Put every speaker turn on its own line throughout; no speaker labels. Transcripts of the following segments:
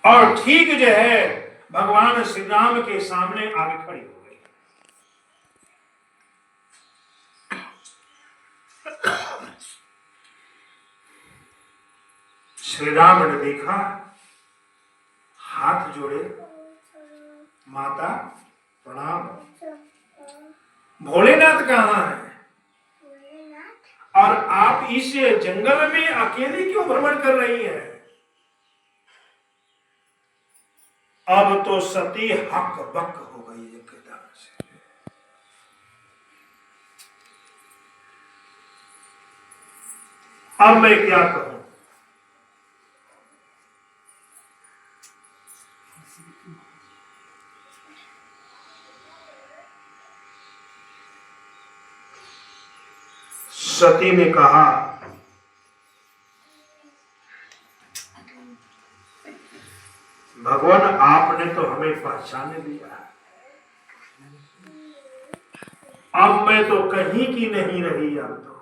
और ठीक जो है भगवान श्री राम के सामने आगे खड़ी हो गई। श्री राम ने देखा, हाथ जोड़े, माता प्रणाम। भोलेनाथ कहाँ है? और आप इस जंगल में अकेले क्यों भ्रमण कर रही हैं? अब तो सती हक बक हो गई एकदम से। अब मैं क्या कहूं? सती ने कहा, भगवान आपने तो हमें पहचान लिया, अब मैं तो कहीं की नहीं रही। अब तो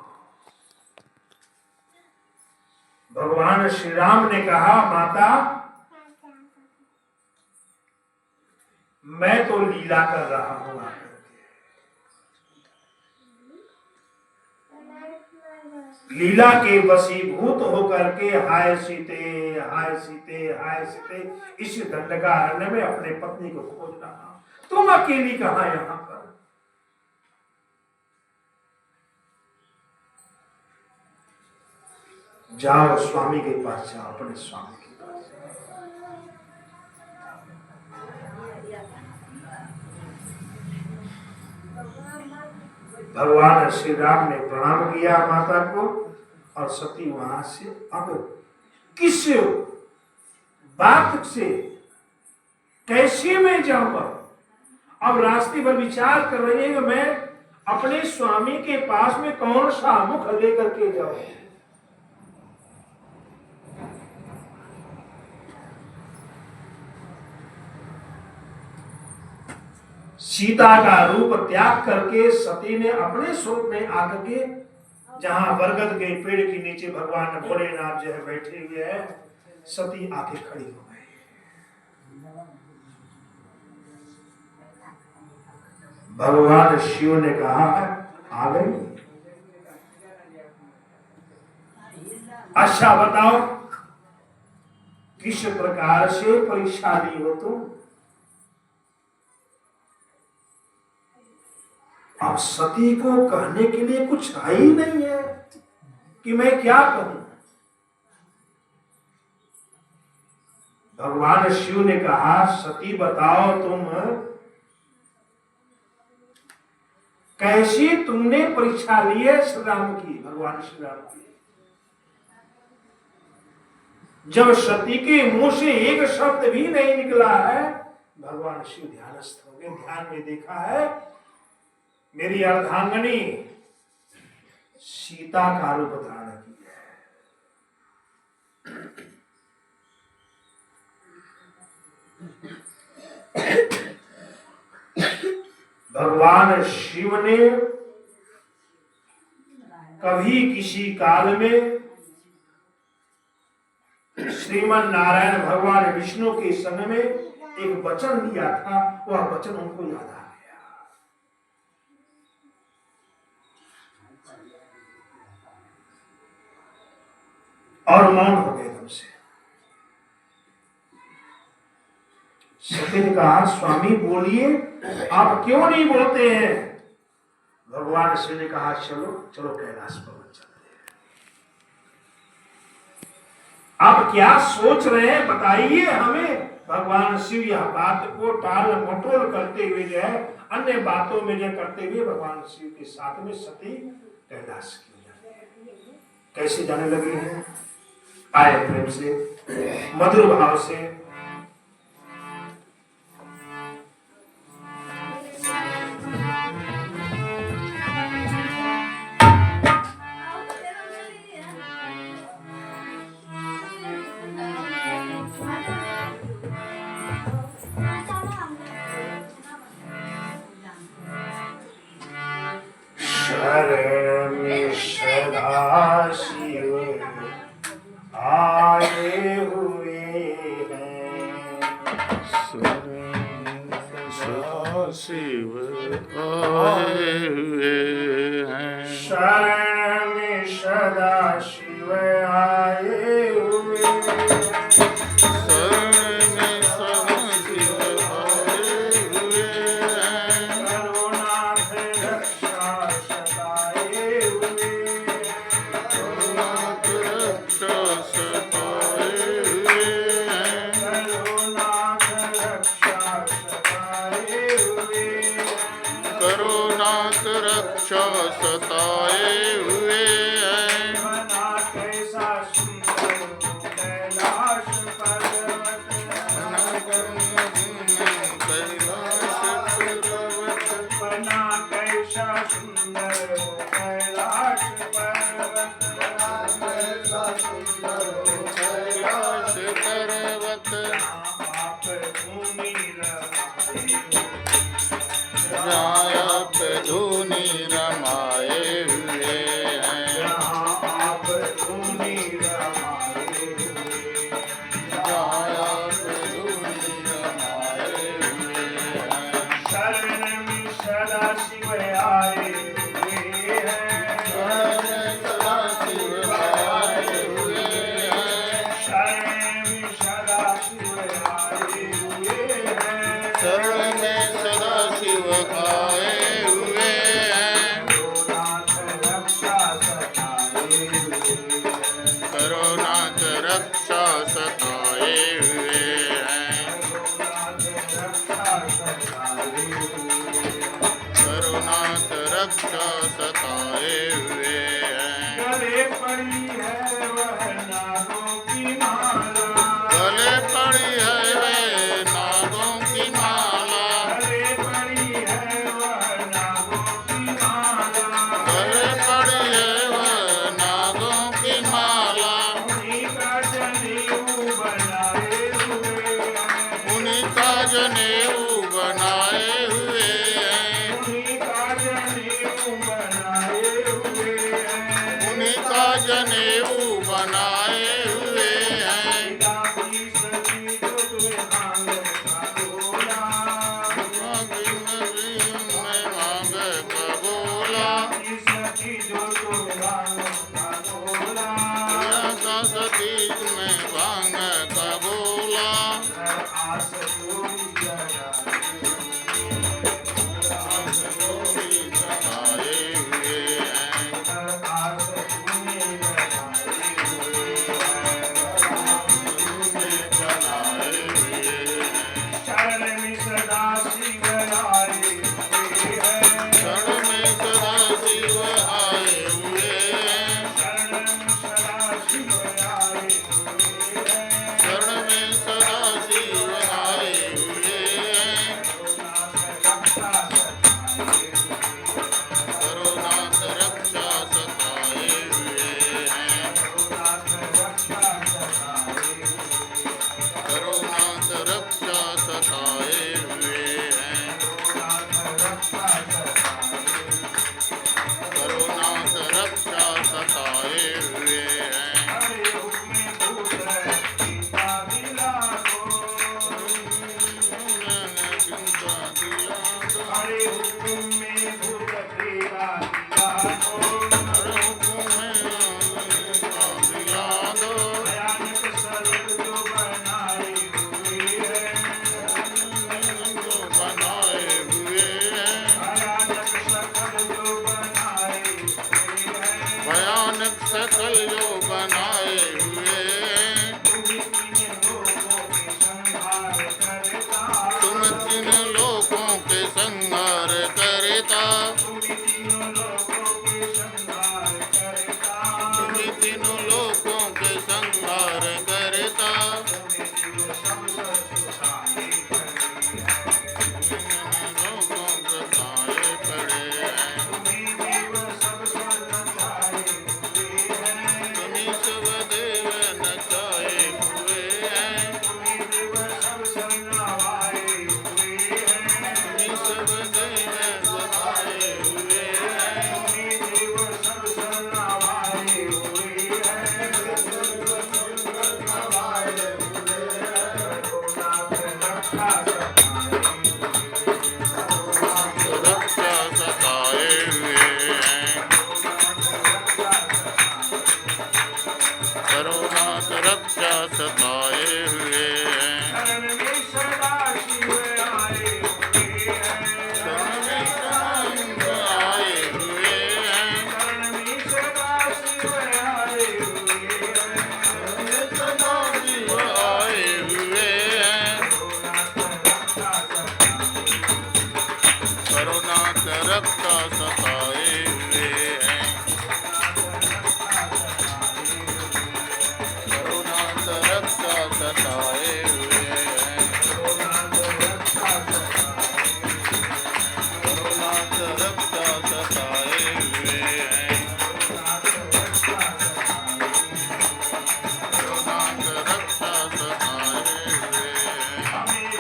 भगवान श्री राम ने कहा, माता मैं तो लीला कर रहा हूं आकर के, लीला के वशीभूत होकर के हाय सीते हाय सीते हाय सीते इस दंडकारण्य में अपने पत्नी को खोज रहा हूं। तुम अकेली कहां यहां पर? जाओ स्वामी के पास जाओ, अपने स्वामी के पास जाओ। भगवान श्री राम ने प्रणाम किया माता को और सती वहां से अब किस बात से कैसे मैं जाऊंगा? अब रास्ते पर विचार कर रही है कि मैं अपने स्वामी के पास में कौन सा मुख लेकर के जाऊं। सीता का रूप त्याग करके सती ने अपने स्वरूप में आकर के, जहां बरगद के पेड़ के नीचे भगवान भोलेनाथ जो है बैठे हुए हैं, सती आके खड़ी हो गई। भगवान शिव ने कहा, आ गई? अच्छा बताओ किस प्रकार से परीक्षा ली हो तुम? अब सती को कहने के लिए कुछ है ही नहीं है कि मैं क्या कहूं। भगवान शिव ने कहा, सती बताओ तुम कैसी तुमने परीक्षा ली है श्री राम की, भगवान श्री राम की? जब सती के मुंह से एक शब्द भी नहीं निकला है, भगवान शिव ध्यानस्थ हो गए। ध्यान में देखा है मेरी अर्धांगनी सीता का रूप धारण किया है। भगवान शिव ने कभी किसी काल में श्रीमन नारायण भगवान विष्णु के संग में एक वचन दिया था, वह वचन उनको याद आ गया और मौन हो गए तुमसे। सती ने कहा, स्वामी बोलिए, आप क्यों नहीं बोलते हैं? भगवान शिव ने कहा, चलो चलो कैलाश पर्वत चलते हैं। आप क्या सोच रहे हैं बताइए हमें। भगवान शिव यह बात को टाल मटोल करते हुए जो है, अन्य बातों में जो करते हुए भगवान शिव के साथ में सती कैलाश की जाने लगी। कैसे जाने लगी है? आए प्रेम से, मधुर भाव से। शरण सदा शिव आए हुए हैं,
शिव आए हुए हैं।
शरण में सदा शिव आए हुए हैं।
शरण में सदा शिव आए हुए हैं।
करुणाथ रक्षा सताए हुए हैं।
करुणाथ रक्षा सताए हुए हैं।
करुणाथ रक्षा सताए हुए हैं।
करुणाथ रक्षा सताए हुए हैं।
बना कैसा सुंदर कैलाश पर्वत।
कैलाश पर्वत।
बना कैसा सुंदर कैलाश पर्वत।
कैलाश पर्वत।
आप भूमि रमाए।
जहाँ आप धूनी रमाए हुए हैं।
जहाँ आप भूमि रमाए हुए।
जहाँ आप धूनी रमाए हुए हैं।
शरण में सदा शिव आए हुए हैं।
शरण में सदा शिव आए हुए हैं।
शरण में सदा शिव आए हुए हैं।
शरण में सदा शिव आए हुए हैं।
करुणाथ रक्षा सताए हुए
करुणाथ रक्षा सताए हुए हैं।
करुणाथ रक्षा सताए हुए
करुणाथ रक्षा